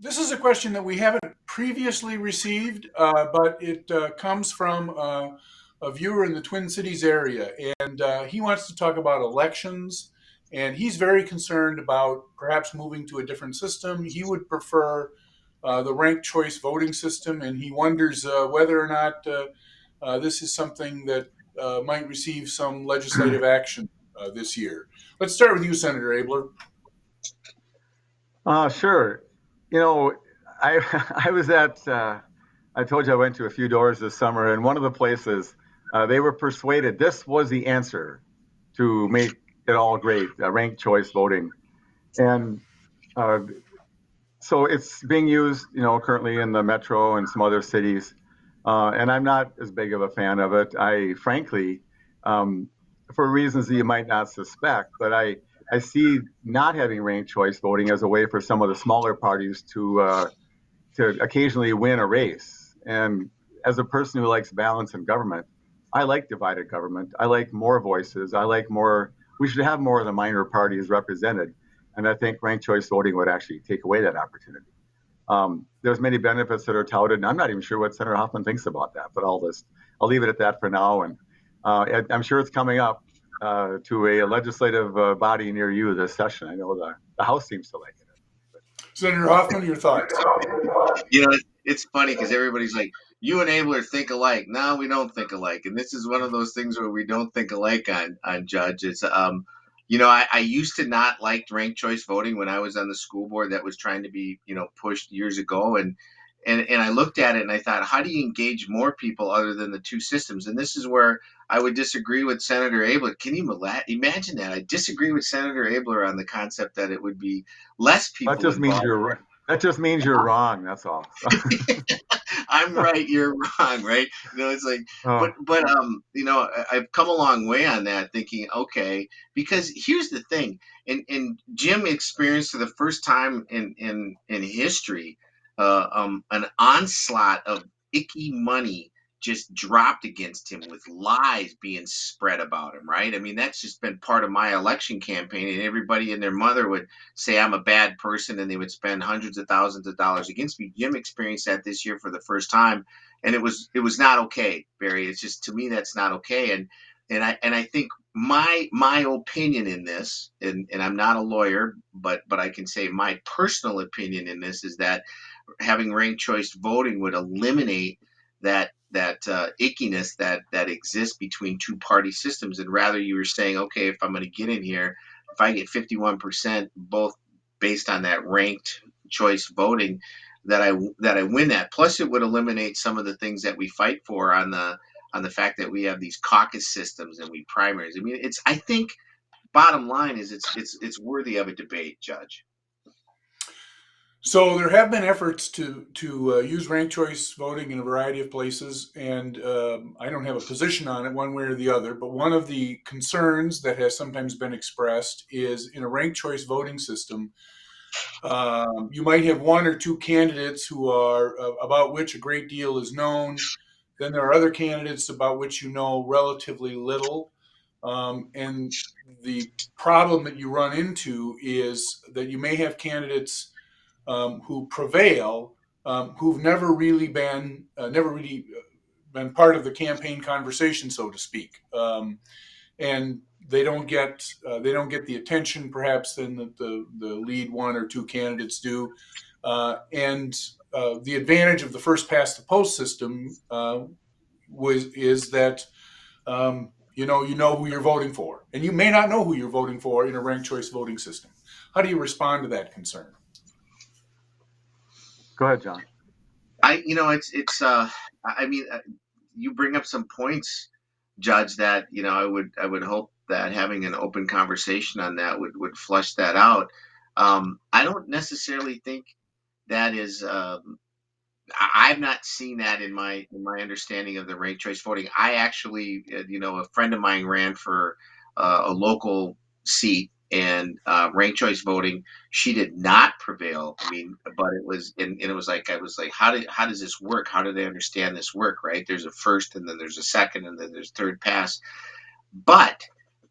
This is a question that we haven't previously received, but it comes from a viewer in the Twin Cities area, and he wants to talk about elections. And he's very concerned about perhaps moving to a different system. He would prefer the ranked choice voting system, and he wonders whether or not this is something that might receive some legislative action this year. Let's start with you, Senator Abler. Sure. You know, I I was at I told you I went to a few doors this summer, and one of the places they were persuaded this was the answer to make it all great, ranked choice voting, and uh, so it's being used, currently in the metro and some other cities, and I'm not as big of a fan of it. I frankly, um, for reasons that you might not suspect, but I see not having ranked choice voting as a way for some of the smaller parties to occasionally win a race. And as a person who likes balance in government, I like divided government. I like more voices. I like more. We should have more of the minor parties represented, and I think ranked choice voting would actually take away that opportunity. There's many benefits that are touted, and I'm not even sure what Senator Hoffman thinks about that. But I'll leave it at that for now. And I'm sure it's coming up to a legislative body near you this session. I know the House seems to like it. Senator Hoffman, your thoughts. It's funny because everybody's like, you and Abler think alike. No, we don't think alike. And this is one of those things where we don't think alike on Judge. I used to not like ranked choice voting when I was on the school board that was trying to be, pushed years ago. And I looked at it and I thought, how do you engage more people other than the two systems? And this is where I would disagree with Senator Abler. Can you imagine that? I disagree with Senator Abler on the concept that it would be less That people just means involved. that just means you're wrong. That's all. I'm right, you're wrong, right? It's like, Oh, I've come a long way on that, thinking, okay, because here's the thing, and Jim experienced for the first time in history, an onslaught of icky money just dropped against him with lies being spread about him, right? I mean, that's just been part of my election campaign, and everybody and their mother would say I'm a bad person and they would spend hundreds of thousands of dollars against me. Jim experienced that this year for the first time, and it was not okay, Barry. It's just, to me, that's not okay. And I think my opinion in this, and I'm not a lawyer, but I can say my personal opinion in this is that having ranked choice voting would eliminate that ickiness that exists between two party systems, and rather you were saying, okay, if I'm going to get in here, if I get 51% both based on that ranked choice voting, that I win that. Plus, it would eliminate some of the things that we fight for on the fact that we have these caucus systems and we primaries. I mean, I think bottom line is it's worthy of a debate, Judge. So there have been efforts to use ranked choice voting in a variety of places, and I don't have a position on it one way or the other. But one of the concerns that has sometimes been expressed is in a ranked choice voting system, you might have one or two candidates who are about which a great deal is known. Then there are other candidates about which you know relatively little, and the problem that you run into is that you may have candidates who prevail, who've never really been part of the campaign conversation, so to speak, and they don't get the attention perhaps than the lead one or two candidates do, and the advantage of the first past the post system is that you know who you're voting for, and you may not know who you're voting for in a ranked choice voting system. How do you respond to that concern? go ahead, John. I mean, you bring up some points, Judge, that I would hope that having an open conversation on that would flush that out. I don't necessarily think that is. I've not seen that in my understanding of the ranked choice voting. I actually, a friend of mine ran for a local seat, and ranked choice voting. She did not prevail. I mean, but it was like, I was like, how does this work? How do they understand this work? Right? There's a first, and then there's a second, and then there's third pass. But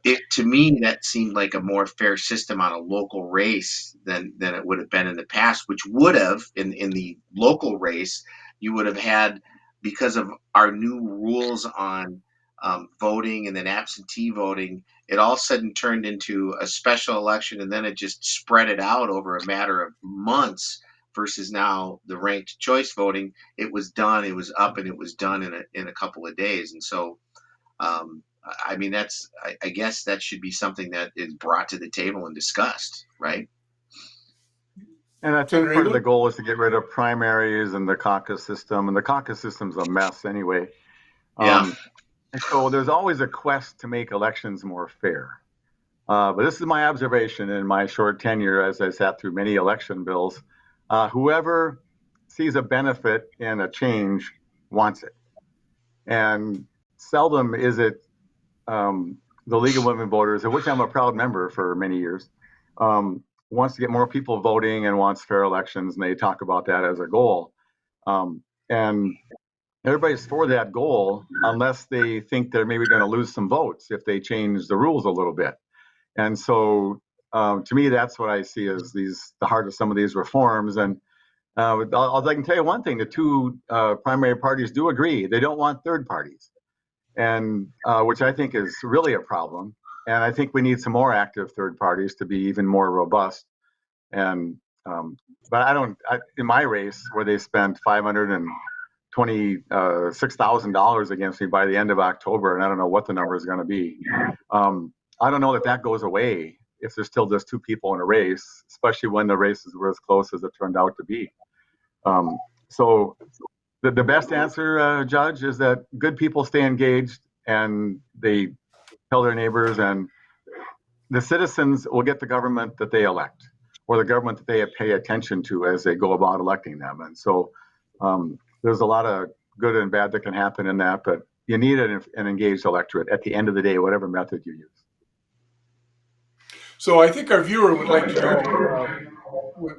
to me, that seemed like a more fair system on a local race than it would have been in the past, which would have in the local race, you would have had, because of our new rules on voting and then absentee voting, it all of a sudden turned into a special election, and then it just spread it out over a matter of months. Versus now the ranked choice voting, it was done, it was up, and it was done in a couple of days. And so I mean, I guess that should be something that is brought to the table and discussed, right? And I think Senator part of the Abeler? goal is to get rid of primaries and the caucus system, and the caucus system's a mess anyway. Yeah. And so there's always a quest to make elections more fair. But this is my observation in my short tenure as I sat through many election bills. Whoever sees a benefit in a change wants it. And seldom is it the League of Women Voters, of which I'm a proud member for many years, wants to get more people voting and wants fair elections, and they talk about that as a goal. And everybody's for that goal unless they think they're maybe going to lose some votes if they change the rules a little bit. And so, to me, that's what I see as the heart of some of these reforms. And I can tell you one thing: the two primary parties do agree; they don't want third parties, and which I think is really a problem. And I think we need some more active third parties to be even more robust. And but in my race where they spent $526,000 against me by the end of October, and I don't know what the number is going to be. I don't know that goes away if there's still just two people in a race, especially when the races were as close as it turned out to be. So the best answer, Judge, is that good people stay engaged and they tell their neighbors, and the citizens will get the government that they elect or the government that they pay attention to as they go about electing them. And so there's a lot of good and bad that can happen in that, but you need an engaged electorate at the end of the day, whatever method you use. So I think our viewer would like to know.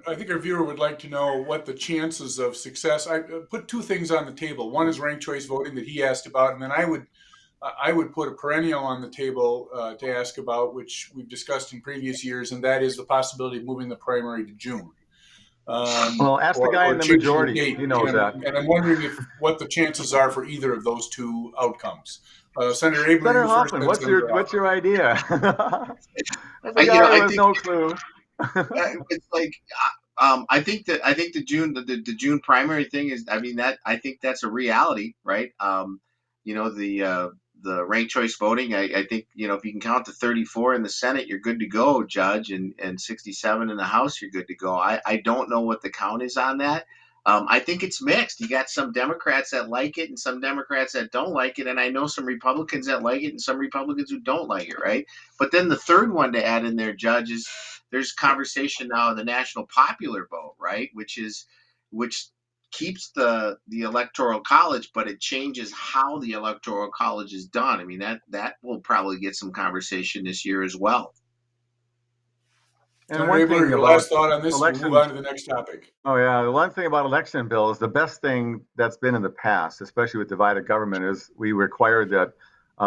I think our viewer would like to know what the chances of success. I put two things on the table. One is ranked choice voting that he asked about, and then I would put a perennial on the table to ask about, which we've discussed in previous years, and that is the possibility of moving the primary to June. Well, ask the guy Or in the changing the majority. date. He knows that. And I'm wondering what the chances are for either of those two outcomes. Senator Abeler, Senator you first, Hoffman, then Senator what's your idea? That's a You know, guy who I has think no clue. it's like I think the June primary thing is, I mean, that I think that's a reality, right? You know, the ranked choice voting, I think, you know, if you can count to 34 in the Senate, you're good to go, Judge, and 67 in the House, you're good to go. I don't know what the count is on that. I think it's mixed. You got some Democrats that like it and some Democrats that don't like it, and I know some Republicans that like it and some Republicans who don't like it, right? But then the third one to add in there, Judge, is there's conversation now of the national popular vote, right? Which keeps the electoral college, but it changes how the electoral college is done. I mean, that will probably get some conversation this year as well. And Senator one Abeler, thing your about last thought on this. We'll move elections, on to the next topic. oh yeah, the one thing about election bills, the best thing that's been in the past, especially with divided government, is we required that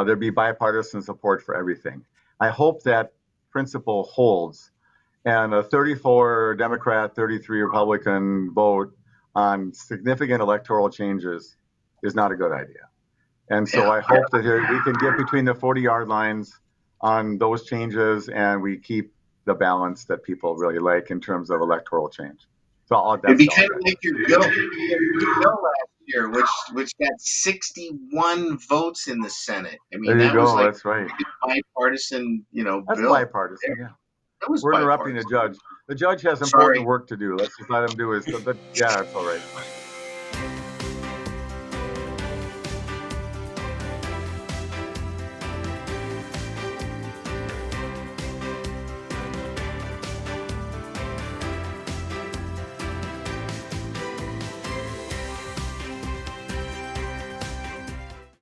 there be bipartisan support for everything. I hope that principle holds. And a 34 Democrat, 33 Republican vote on significant electoral changes is not a good idea. And so Yeah. I hope that we can get between the 40-yard lines on those changes and we keep the balance that people really like in terms of electoral change. So It'd that's be all I kind of got. like your bill last year, which got 61 votes in the Senate. I mean, There you that was go. like That's right. a bipartisan, you know, That's bill. bipartisan. Yeah. That was We're interrupting the bipartisan. judge. The judge has important Sorry. work to do. Let's just let him do his. But yeah, it's all right.